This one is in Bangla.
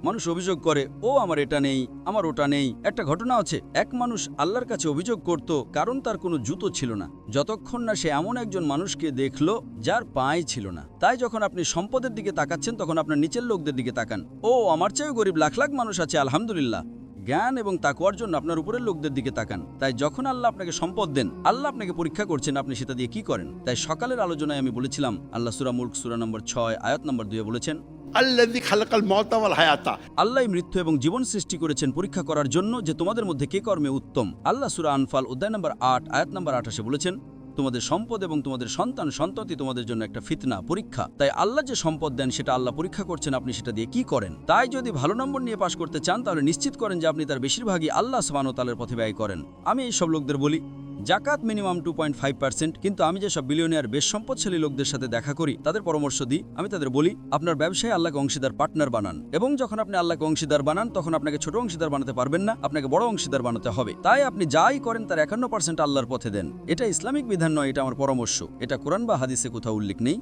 মানুষ অভিযোগ করে, ও আমার এটা নেই, আমার ওটা নেই। একটা ঘটনা আছে, এক মানুষ আল্লাহর কাছে অভিযোগ করত কারণ তার কোনো জুতো ছিল না, যতক্ষণ না সে এমন একজন মানুষকে দেখল যার পায়ে ছিল না। তাই যখন আপনি সম্পদের দিকে তাকাচ্ছেন তখন আপনার নিচের লোকদের দিকে তাকান। ও আমার চেয়েও গরিব লাখ লাখ মানুষ আছে, আলহামদুলিল্লাহ। জ্ঞান এবং তাকওয়ার জন্য আপনার উপরের লোকদের দিকে তাকান। তাই যখন আল্লাহ আপনাকে সম্পদ দেন, আল্লাহ আপনাকে পরীক্ষা করছেন আপনি সেটা দিয়ে কি করেন। তাই সকালের আলোচনায় আমি বলেছিলাম, আল্লাহ সূরা মুলক সূরা নম্বর 6 আয়াত নম্বর 2 বলেছেন, আল্লাযী খালাকাল মাউতা ওয়াল হায়াতা। আল্লাহ মৃত্যু এবং জীবন সৃষ্টি করেছেন পরীক্ষা করার জন্য যে তোমাদের মধ্যে কে কর্মে উত্তম। আল্লাহ সূরা আনফাল অধ্যায় নম্বর 8 আয়াত নম্বর 28 বলেছেন, তোমাদের সম্পদ এবং তোমাদের সন্তান সন্ততি তোমাদের জন্য একটা ফিতনা, পরীক্ষা। তাই আল্লাহ যে সম্পদ দেন সেটা আল্লাহ পরীক্ষা করছেন আপনি সেটা দিয়ে কি করেন। তাই যদি ভালো নম্বর নিয়ে পাশ করতে চান তাহলে নিশ্চিত করেন যে আপনি তার বেশিরভাগই আল্লাহ সুবহানাহু ওয়া তাআলার পথে ব্যয় করেন। আমি এই সব লোকদের বলি জাকাত মিনিমাম 2.5%, কিন্তু আমি যেসব বিলিয়নিয়ার বেশ সম্পদশালী লোকদের সাথে দেখা করি তাদের পরামর্শ দিই। আমি তাদের বলি, আপনার ব্যবসায় আল্লাহকে অংশীদার পার্টনার বানান, এবং যখন আপনি আল্লাহকে অংশীদার বানান তখন আপনাকে ছোট অংশীদার বানাতে পারবেন না, আপনাকে বড় অংশীদার বানাতে হবে। তাই আপনি যাই করেন তার 51% আল্লাহর পথে দেন। এটা ইসলামিক বিধান নয়, এটা আমার পরামর্শ। এটা কোরআন বা হাদিসে কোথাও উল্লেখ নেই।